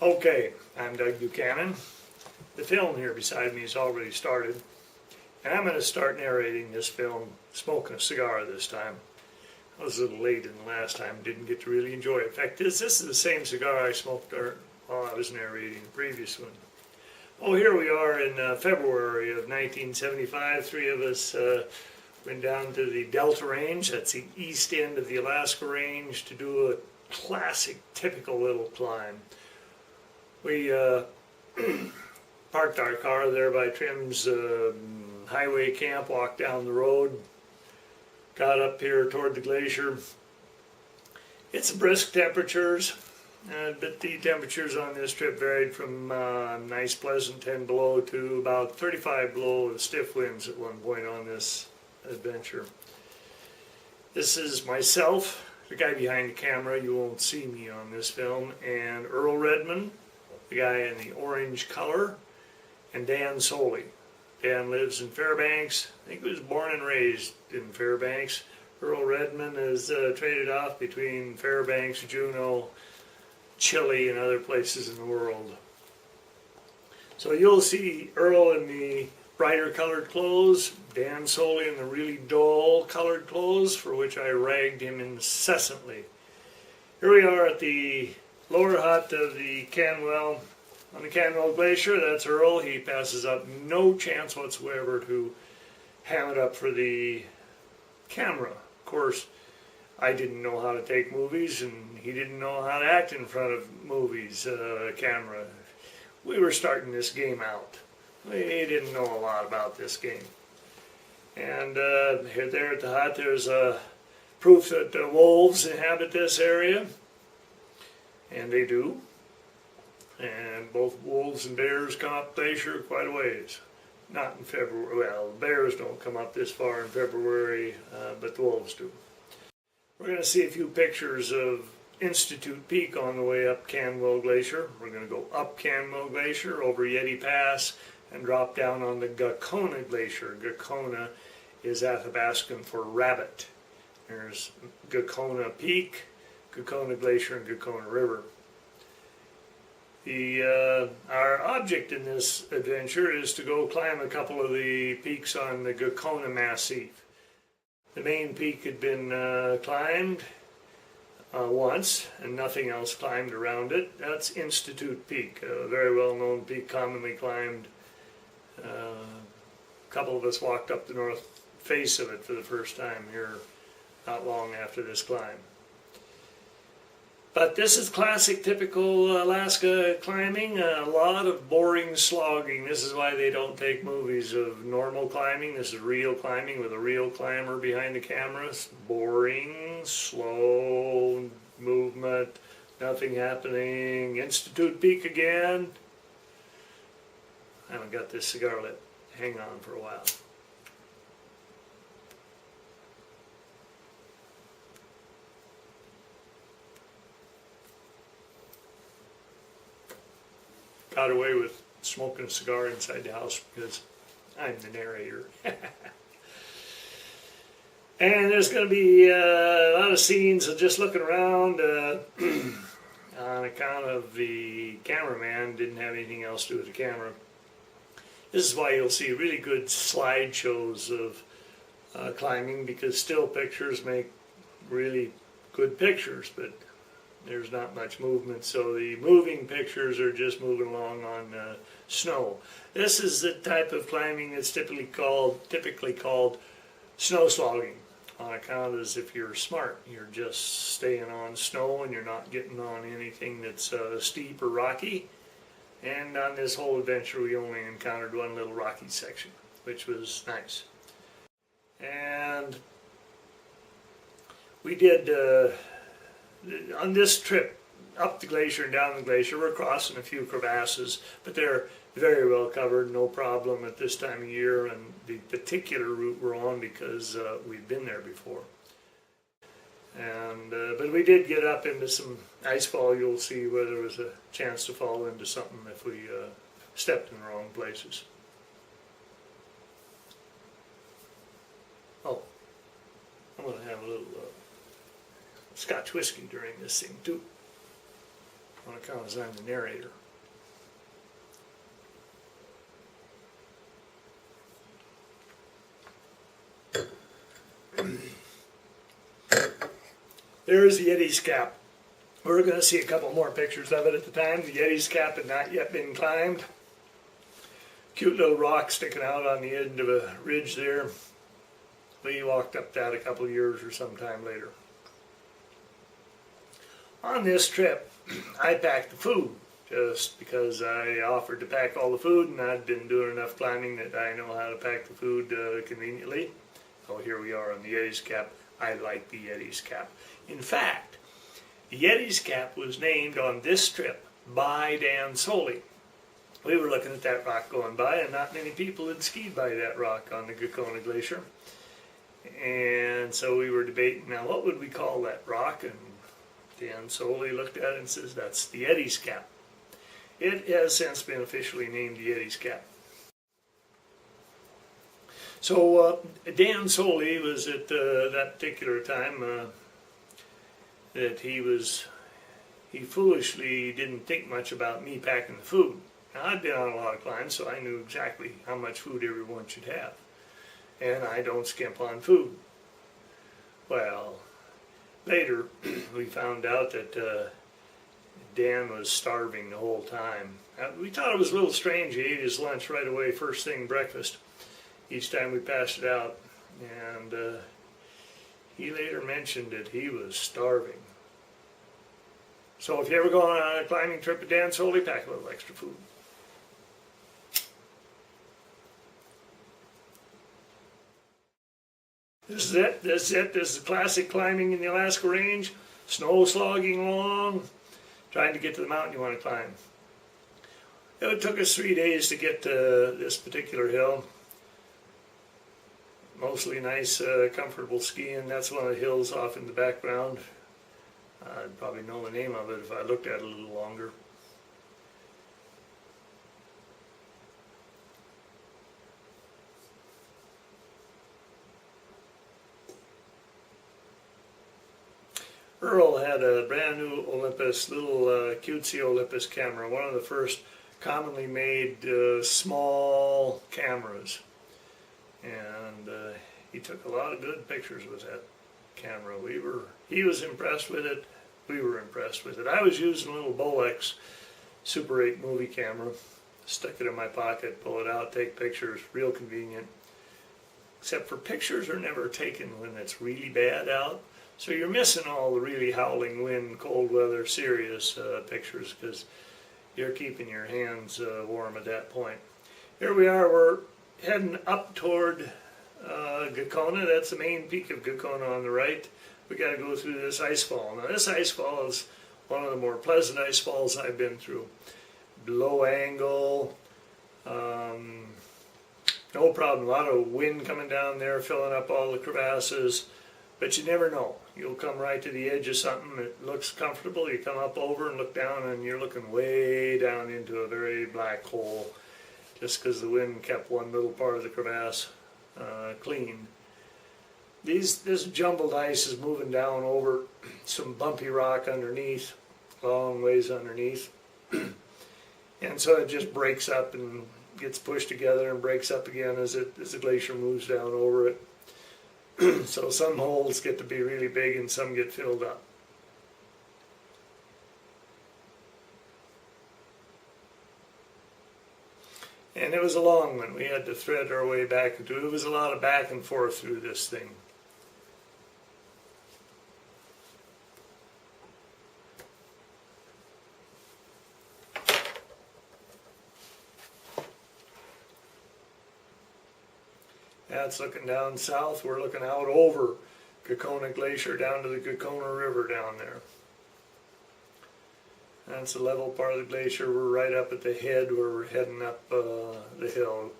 Okay, I'm Doug Buchanan. The film here beside me has already started, and I'm going to start narrating this film smoking a cigar this time. I was a little late in the last time, didn't get to really enjoy it. In fact, this is the same cigar I smoked while I was narrating the previous one. Oh, here we are in February of 1975. Three of us went down to the Delta Range, that's the east end of the Alaska Range, to do a classic, typical little climb. We parked our car there by Trim's highway camp, walked down the road, got up here toward the glacier. It's brisk temperatures, but the temperatures on this trip varied from nice pleasant 10 below to about 35 below with stiff winds at one point on this adventure. This is myself, the guy behind the camera. You won't see me on this film, and Earl Redman, the guy in the orange color, and Dan Solie. Dan lives in Fairbanks. I think he was born and raised in Fairbanks. Earl Redman is traded off between Fairbanks, Juneau, Chile, and other places in the world. So you'll see Earl in the brighter colored clothes, Dan Solie in the really dull colored clothes, for which I ragged him incessantly. Here we are at the lower hut of the Canwell, on the Canwell Glacier. That's Earl. He passes up no chance whatsoever to ham it up for the camera. Of course, I didn't know how to take movies, and he didn't know how to act in front of movies, camera. We were starting this game out. We didn't know a lot about this game. And here there at the hut, there's proof that wolves inhabit this area. And they do. And both wolves and bears come up glacier quite a ways. Not in February. Well, bears don't come up this far in February, but the wolves do. We're going to see a few pictures of Institute Peak on the way up Canwell Glacier. We're going to go up Canwell Glacier, over Yeti Pass, and drop down on the Gakona Glacier. Gakona is Athabaskan for rabbit. There's Gakona Peak, Gakona Glacier, and Gakona River. Our object in this adventure is to go climb a couple of the peaks on the Gakona Massif. The main peak had been climbed once, and nothing else climbed around it. That's Institute Peak, a very well-known peak, commonly climbed. A couple of us walked up the north face of it for the first time here not long after this climb. But this is classic, typical Alaska climbing, a lot of boring slogging. This is why they don't take movies of normal climbing. This is real climbing with a real climber behind the camera. Boring, slow movement, nothing happening. Institute Peak again. I haven't got this cigar lit. Hang on for a while. Got away with smoking a cigar inside the house because I'm the narrator. And there's going to be a lot of scenes of just looking around on account of the cameraman didn't have anything else to do with the camera. This is why you'll see really good slideshows of climbing, because still pictures make really good pictures, but there's not much movement, so the moving pictures are just moving along on snow. This is the type of climbing that's typically called snow slogging, on account as if you're smart. You're just staying on snow and you're not getting on anything that's steep or rocky. And on this whole adventure we only encountered one little rocky section, which was nice. And we did on this trip up the glacier and down the glacier, we're crossing a few crevasses, but they're very well covered, no problem at this time of year, and the particular route we're on because we've been there before. And but we did get up into some ice fall. You'll see where there was a chance to fall into something if we stepped in the wrong places. Oh, I'm going to have a little Scotch whiskey during this thing too. on account as I'm the narrator. There's the Yeti's cap. We're going to see a couple more pictures of it at the time. The Yeti's cap had not yet been climbed. Cute little rock sticking out on the end of a ridge there. We walked up that a couple of years or sometime later. On this trip, I packed the food just because I offered to pack all the food, and I'd been doing enough climbing that I know how to pack the food conveniently. Oh, here we are on the Yeti's cap. I like the Yeti's cap. In fact, the Yeti's cap was named on this trip by Dan Solie. We were looking at that rock going by, and not many people had skied by that rock on the Gakona Glacier. And so we were debating, now what would we call that rock? And Dan Solie looked at it and says, that's the Yeti's cap. It has since been officially named the Yeti's cap. So Dan Solie was at that particular time that he foolishly didn't think much about me packing the food. Now, I'd been on a lot of climbs, so I knew exactly how much food everyone should have. And I don't skimp on food. Well, later we found out that Dan was starving the whole time. We thought it was a little strange. He ate his lunch right away, first thing breakfast, each time we passed it out. And he later mentioned that he was starving. So if you ever go on a climbing trip with Dan Solie, pack a little extra food. This is it. This is it. This is classic climbing in the Alaska Range. Snow slogging along, trying to get to the mountain you want to climb. It took us 3 days to get to this particular hill. Mostly nice, comfortable skiing. That's one of the hills off in the background. I'd probably know the name of it if I looked at it a little longer. Earl had a brand new Olympus, little cutesy Olympus camera, one of the first commonly made small cameras. And he took a lot of good pictures with that camera. He was impressed with it. We were impressed with it. I was using a little Bolex Super 8 movie camera. Stick it in my pocket, pull it out, take pictures. Real convenient. Except for pictures are never taken when it's really bad out. So you're missing all the really howling wind, cold weather, serious pictures because you're keeping your hands warm at that point. Here we are. We're heading up toward Gakona. That's the main peak of Gakona on the right. We got to go through this ice fall. Now this ice fall is one of the more pleasant ice falls I've been through. Low angle, no problem. A lot of wind coming down there, filling up all the crevasses. But you never know. You'll come right to the edge of something that looks comfortable. You come up over and look down, and you're looking way down into a very black hole, just because the wind kept one little part of the crevasse clean. This jumbled ice is moving down over some bumpy rock underneath, long ways underneath. And so it just breaks up and gets pushed together and breaks up again as the glacier moves down over it. So some holes get to be really big and some get filled up. And it was a long one. We had to thread our way back into it. It was a lot of back and forth through this thing. That's looking down south. We're looking out over Gakona Glacier down to the Gakona River down there. That's the level part of the glacier. We're right up at the head where we're heading up the hill.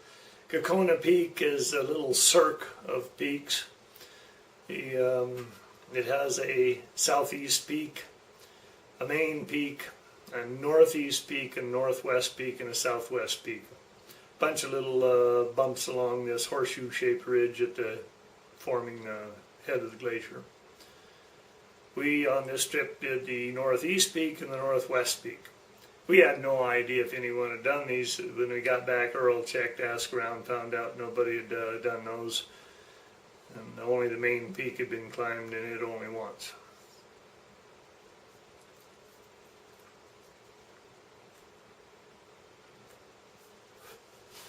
Gakona Peak is a little cirque of peaks. It has a southeast peak, a main peak, a northeast peak, a northwest peak, and a southwest peak. Bunch of little bumps along this horseshoe-shaped ridge at the forming head of the glacier. We on this trip did the northeast peak and the northwest peak. We had no idea if anyone had done these. When we got back, Earl checked, asked around, found out nobody had done those. And only the main peak had been climbed in it only once.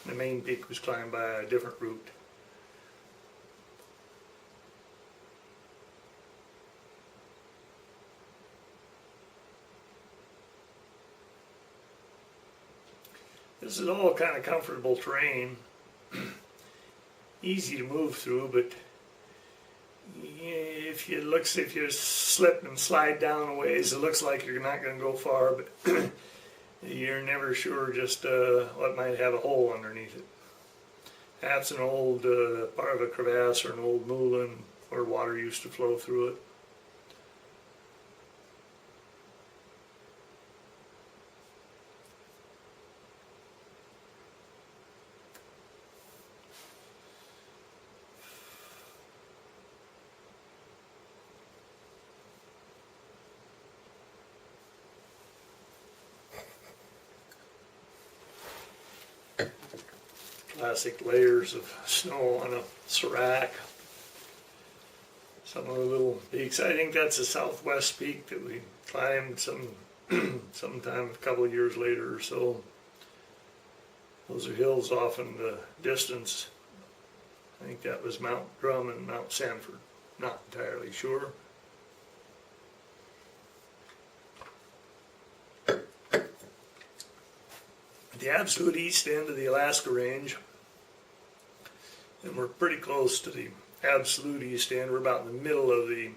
The main peak was climbed by a different route. This is all kind of comfortable terrain, easy to move through, but if you slip and slide down a ways, it looks like you're not going to go far, but you're never sure just what might have a hole underneath it. That's an old part of a crevasse or an old moulin where water used to flow through it. Classic layers of snow on a serac. Some of the little peaks. I think that's the southwest peak that we climbed sometime a couple of years later or so. Those are hills off in the distance. I think that was Mount Drum and Mount Sanford. Not entirely sure. The absolute east end of the Alaska Range, and we're pretty close to the absolute east end. We're about in the middle of the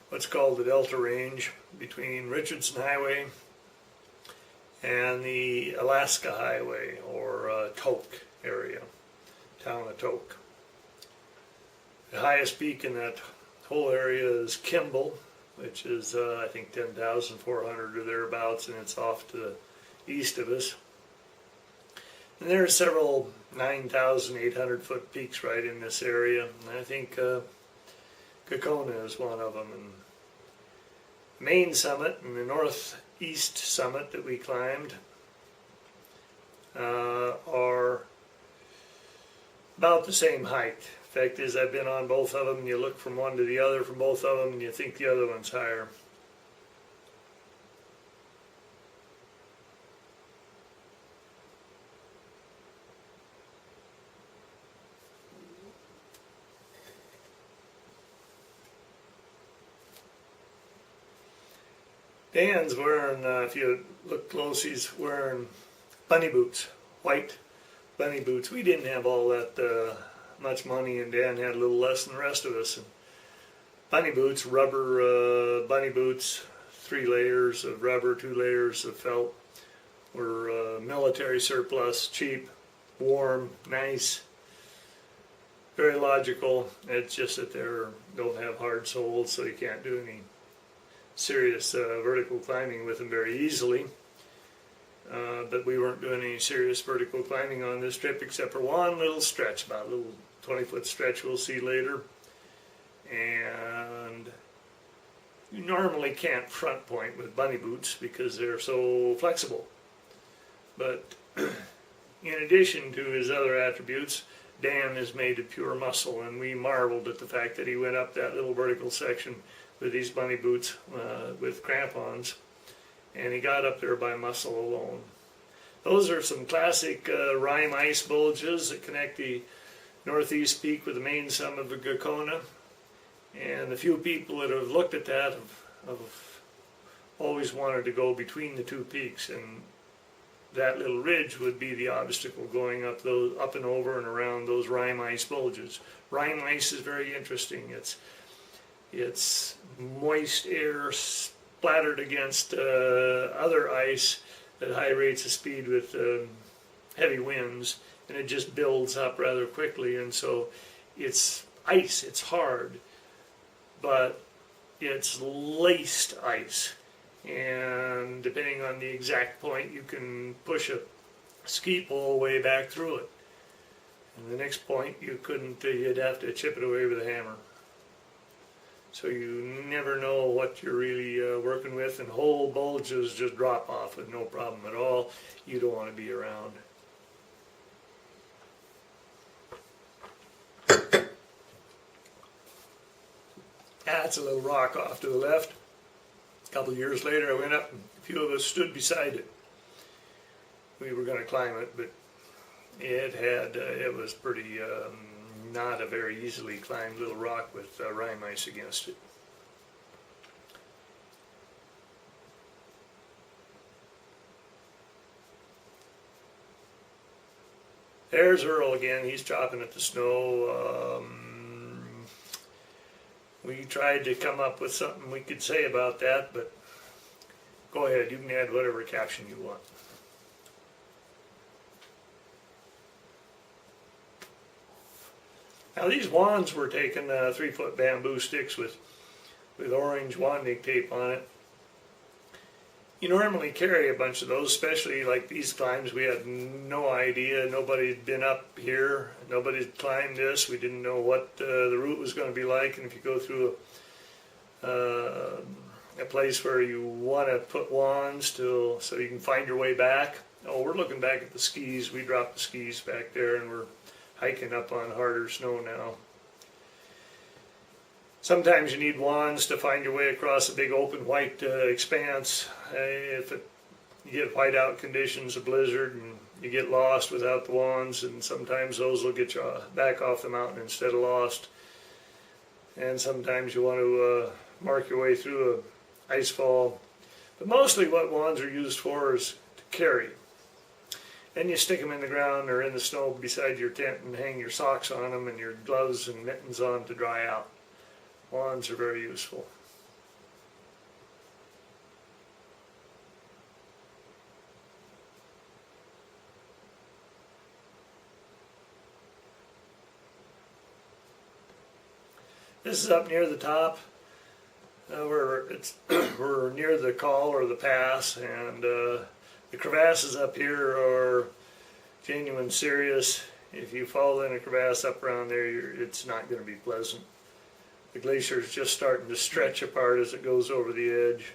what's called the Delta Range between Richardson Highway and the Alaska Highway, or Tok area, town of Tok. The highest peak in that whole area is Kimball, which is I think 10,400 or thereabouts, and it's off to the east of us. And there are several 9,800 foot peaks right in this area, and I think Gakona is one of them. And the main summit and the northeast summit that we climbed are about the same height. The fact is, I've been on both of them, and you look from one to the other from both of them, and you think the other one's higher. Dan's wearing, if you look close, he's wearing bunny boots, white bunny boots. We didn't have all that much money, and Dan had a little less than the rest of us. And bunny boots, rubber bunny boots, 3 layers of rubber, 2 layers of felt, were military surplus, cheap, warm, nice, very logical. It's just that they don't have hard soles, so you can't do any serious vertical climbing with them very easily. But we weren't doing any serious vertical climbing on this trip except for one little stretch, about a little 20-foot stretch we'll see later. And you normally can't front point with bunny boots because they're so flexible. But in addition to his other attributes, Dan is made of pure muscle, and we marveled at the fact that he went up that little vertical section with these bunny boots with crampons, and he got up there by muscle alone. Those are some classic rime ice bulges that connect the northeast peak with the main summit of Gakona, and the few people that have looked at that have always wanted to go between the two peaks, and that little ridge would be the obstacle going up and over and around those rime ice bulges. Rime ice is very interesting. It's moist air splattered against other ice at high rates of speed with heavy winds, and it just builds up rather quickly. And so it's ice, it's hard, but it's laced ice. And depending on the exact point, you can push a ski pole way back through it. And the next point, you'd have to chip it away with a hammer. So you never know what you're really working with, and whole bulges just drop off with no problem at all. You don't want to be around. That's a little rock off to the left. A couple of years later I went up and a few of us stood beside it. We were going to climb it, but it was pretty not a very easily climbed little rock with rime ice against it. There's Earl again. He's chopping at the snow. We tried to come up with something we could say about that, but go ahead. You can add whatever caption you want. Now these wands were taken 3-foot bamboo sticks with orange wanding tape on it. You normally carry a bunch of those, especially like these climbs. We had no idea. Nobody had been up here. Nobody had climbed this. We didn't know what the route was going to be like. And if you go through a place where you want to put wands so you can find your way back. Oh, we're looking back at the skis. We dropped the skis back there and we're hiking up on harder snow now. Sometimes you need wands to find your way across a big open white expanse. You get whiteout conditions, a blizzard, and you get lost without the wands, and sometimes those will get you back off the mountain instead of lost. And sometimes you want to mark your way through a ice fall. But mostly what wands are used for is to carry. Then you stick them in the ground or in the snow beside your tent and hang your socks on them and your gloves and mittens on to dry out. Wands are very useful. This is up near the top. We're near the col or the pass, and the crevasses up here are genuine serious. If you fall in a crevasse up around there, it's not going to be pleasant. The glacier is just starting to stretch apart as it goes over the edge.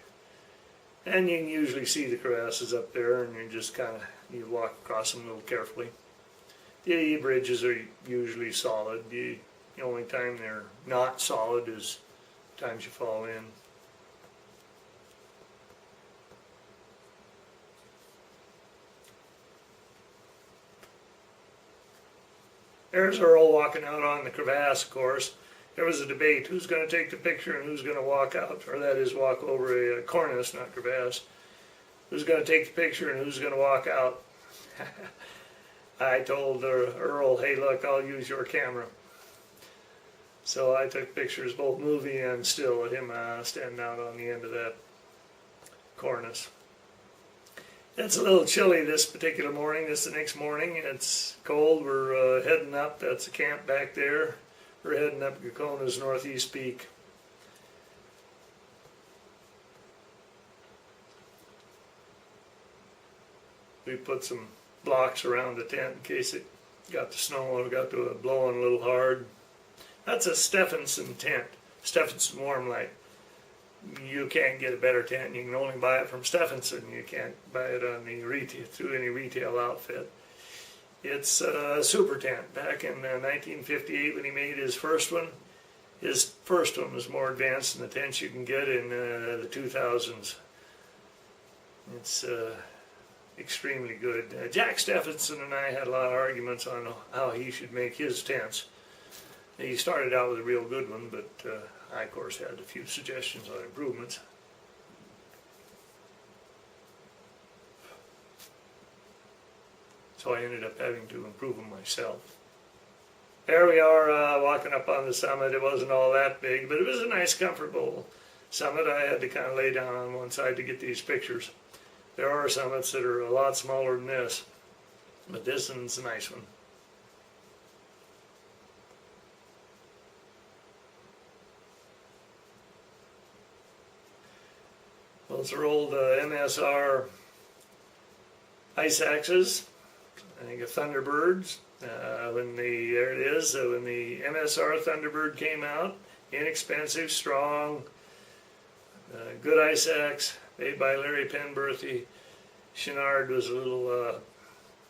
And you can usually see the crevasses up there, and you walk across them a little carefully. The bridges are usually solid. The only time they're not solid is times you fall in. There's Earl walking out on the crevasse, of course. There was a debate, who's going to take the picture and who's going to walk out, or that is walk over a cornice, not crevasse. Who's going to take the picture and who's going to walk out? I told Earl, hey look, I'll use your camera. So I took pictures, both movie and still, of him standing out on the end of that cornice. It's a little chilly this particular morning. This is the next morning. It's cold. We're heading up. That's the camp back there. We're heading up Gakona's northeast peak. We put some blocks around the tent in case it got the snow or got to blowing a little hard. That's a Stephenson tent, Stephenson Warm Light. You can't get a better tent. You can only buy it from Stephenson. You can't buy it on the through any retail outfit. It's a super tent. Back in 1958 when he made his first one was more advanced than the tents you can get in the 2000s. It's extremely good. Jack Stephenson and I had a lot of arguments on how he should make his tents. He started out with a real good one, but I, of course, had a few suggestions on improvements. So I ended up having to improve them myself. There we are walking up on the summit. It wasn't all that big, but it was a nice, comfortable summit. I had to kind of lay down on one side to get these pictures. There are summits that are a lot smaller than this, but this one's a nice one. Those are old MSR ice axes. I think of Thunderbirds. When the MSR Thunderbird came out, inexpensive, strong, good ice axe, made by Larry Penberthy. Chenard was a little,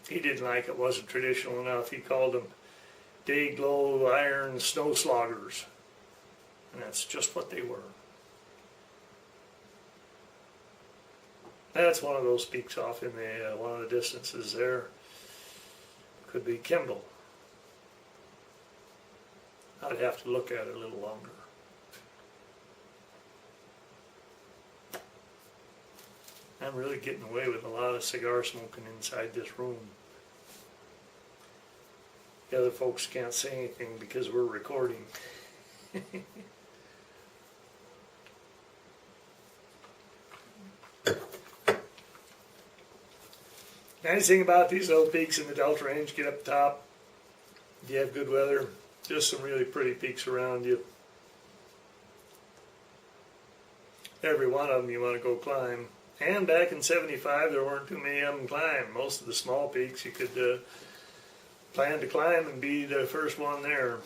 he didn't like it, wasn't traditional enough. He called them day glow iron snow sloggers. And that's just what they were. That's one of those peaks off in the one of the distances there. Could be Kimball. I'd have to look at it a little longer. I'm really getting away with a lot of cigar smoking inside this room. The other folks can't say anything because we're recording. Nice thing about these little peaks in the Delta Range, get up top, if you have good weather, just some really pretty peaks around you. Every one of them you want to go climb. And back in '75 there weren't too many of them climbed. Most of the small peaks you could plan to climb and be the first one there.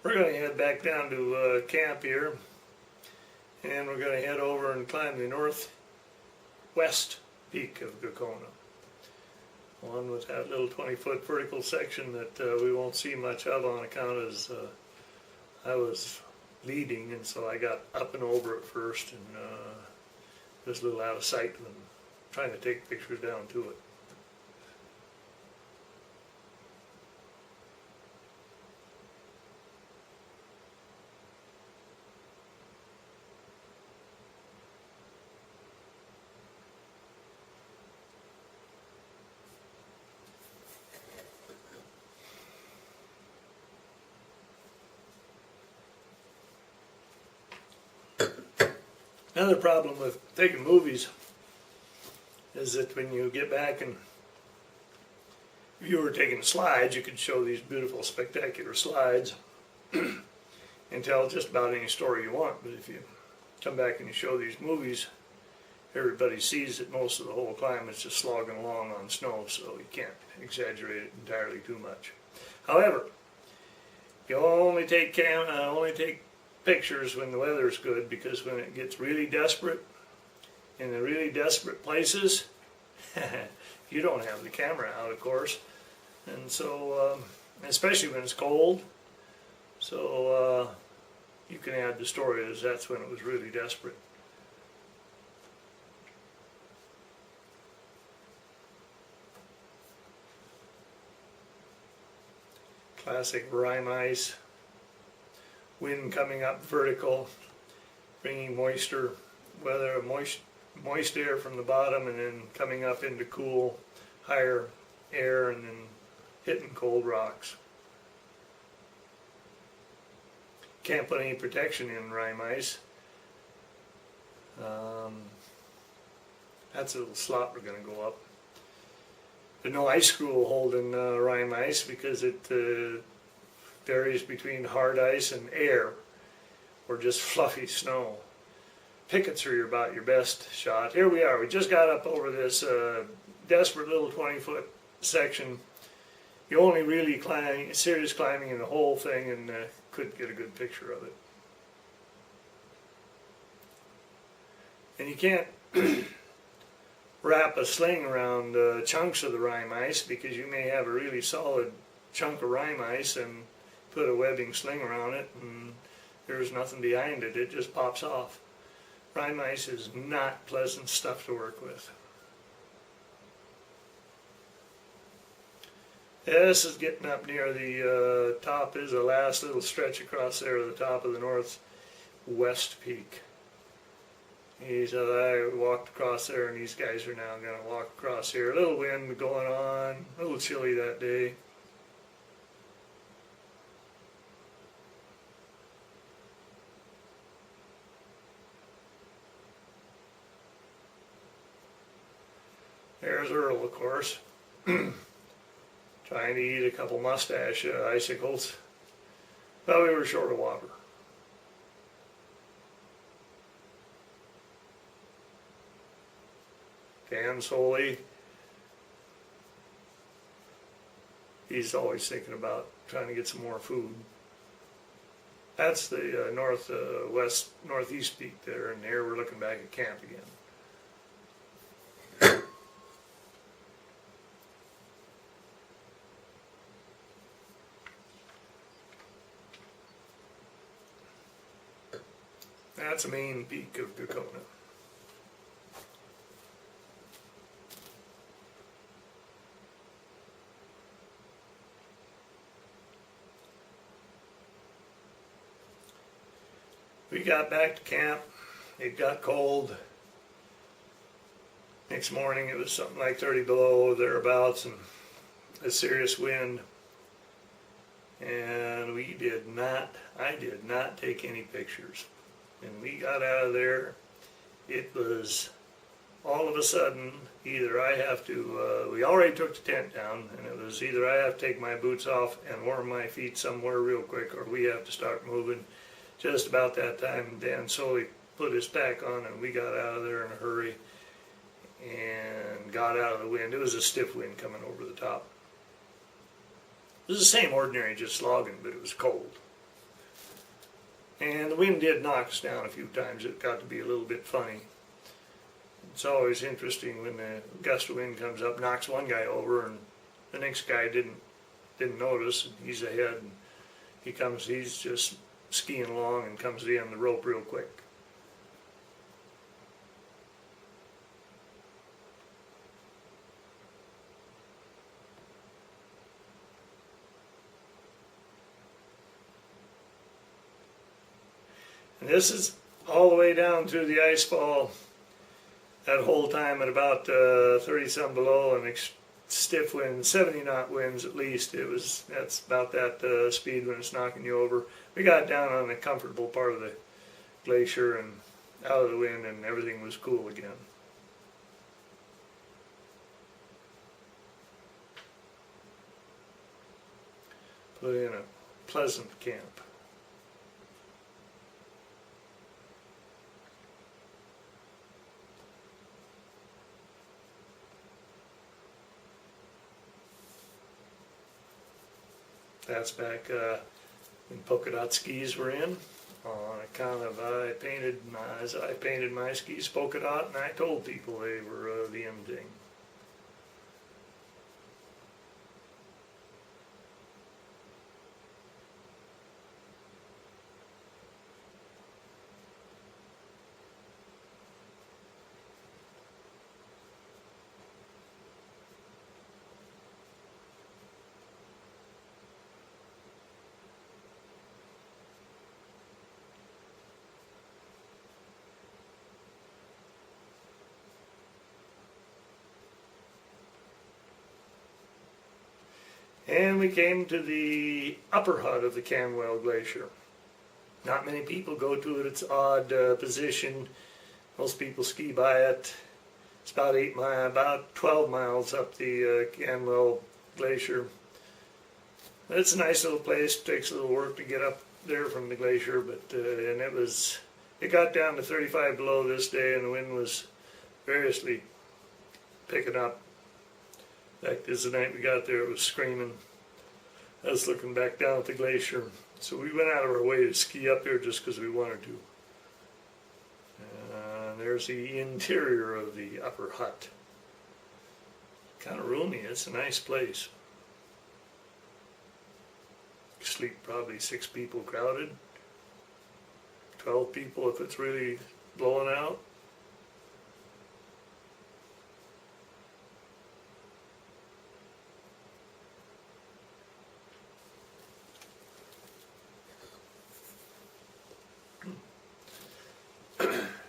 We're going to head back down to camp here, and we're going to head over and climb the northwest peak of Gakona. One with that little 20-foot vertical section that we won't see much of on account as I was leading, and so I got up and over it first, and was a little out of sight when trying to take pictures down to it. Another problem with taking movies is that when you get back and if you were taking slides, you could show these beautiful, spectacular slides and tell just about any story you want. But if you come back and you show these movies, everybody sees that most of the whole climb is just slogging along on snow, so you can't exaggerate it entirely too much. However, you only take pictures when the weather's good, because when it gets really desperate in the really desperate places, you don't have the camera out, of course, and so especially when it's cold, so you can add the story as that's when it was really desperate. Classic rime ice. Wind coming up vertical, bringing moist air from the bottom, and then coming up into cool, higher air, and then hitting cold rocks. Can't put any protection in rime ice. That's a little slot we're going to go up. There's no ice screw holding rime ice because it varies between hard ice and air, or just fluffy snow. Pickets are about your best shot. Here we are. We just got up over this desperate little 20-foot section. You only really serious climbing in the whole thing, and couldn't get a good picture of it. And you can't wrap a sling around chunks of the rime ice, because you may have a really solid chunk of rime ice and put a webbing sling around it and there's nothing behind it, it just pops off. Rime ice is not pleasant stuff to work with. This is getting up near the top, is the last little stretch across there at the top of the northwest peak. I walked across there, and these guys are now going to walk across here. A little wind going on, a little chilly that day. There's Earl, of course, trying to eat a couple mustache icicles, but we were short of water. Dan Solie. He's always thinking about trying to get some more food. That's the northeast peak there, and there we're looking back at camp again. That's the main peak of Gakona. We got back to camp. It got cold. Next morning it was something like 30 below, thereabouts, and a serious wind. And I did not take any pictures. And we got out of there. It was all of a sudden, either I have to, we already took the tent down, and it was either I have to take my boots off and warm my feet somewhere real quick, or we have to start moving. Just about that time, Dan Solie put his pack on, and we got out of there in a hurry and got out of the wind. It was a stiff wind coming over the top. It was the same ordinary, just slogging, but it was cold. And the wind did knock us down a few times. It got to be a little bit funny. It's always interesting when the gust of wind comes up, knocks one guy over, and the next guy didn't notice, and he's ahead, and he's just skiing along and comes to the end of the rope real quick. And this is all the way down through the ice fall, that whole time at about 30 some below, and stiff winds, 70 knot winds at least. That's about that speed when it's knocking you over. We got down on the comfortable part of the glacier and out of the wind, and everything was cool again. Put in a pleasant camp. That's back when polka dot skis were in. On account of I painted my skis polka dot, and I told people they were the in thing. And we came to the upper hut of the Canwell Glacier. Not many people go to it. It's an odd position. Most people ski by it. It's about 12 miles up the Canwell Glacier. It's a nice little place. It takes a little work to get up there from the glacier, but and it got down to 35 below this day, and the wind was variously picking up. In fact, this is the night we got there, it was screaming. I was looking back down at the glacier. So we went out of our way to ski up there just because we wanted to. There's the interior of the upper hut. Kind of roomy. It's a nice place. Sleep probably 6 people crowded. 12 people if it's really blowing out.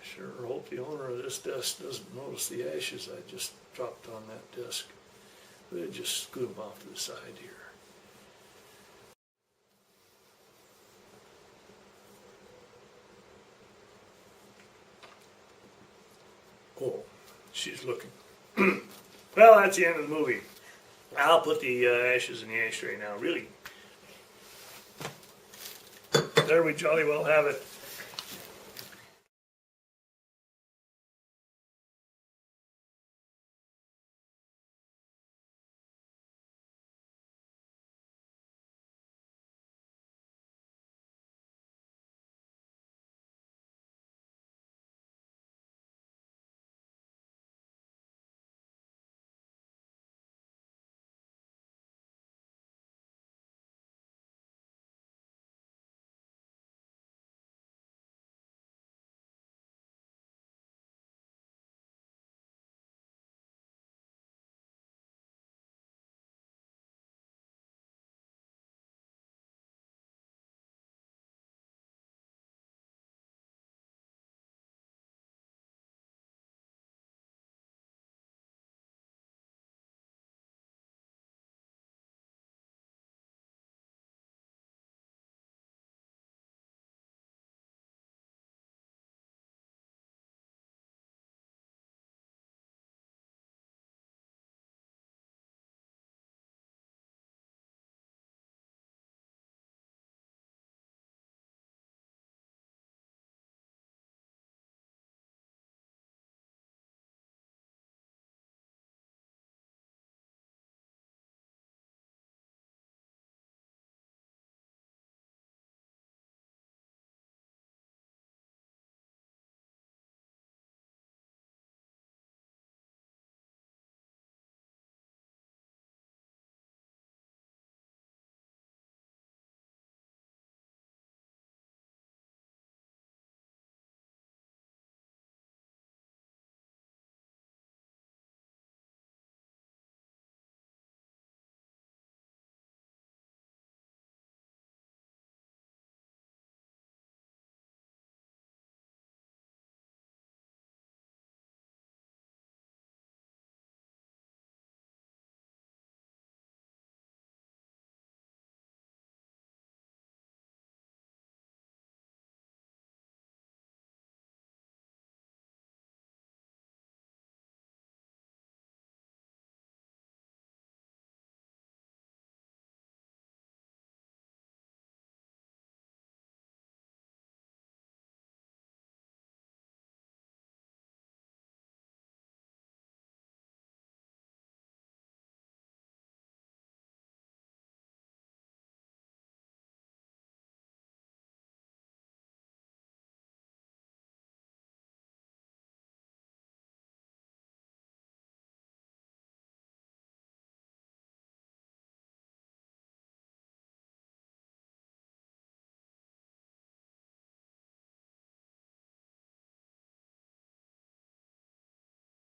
Sure hope the owner of this desk doesn't notice the ashes I just dropped on that desk. We'll just scoot them off to the side here. Oh, she's looking. Well, that's the end of the movie. I'll put the ashes in the ashtray now, really. There we jolly well have it.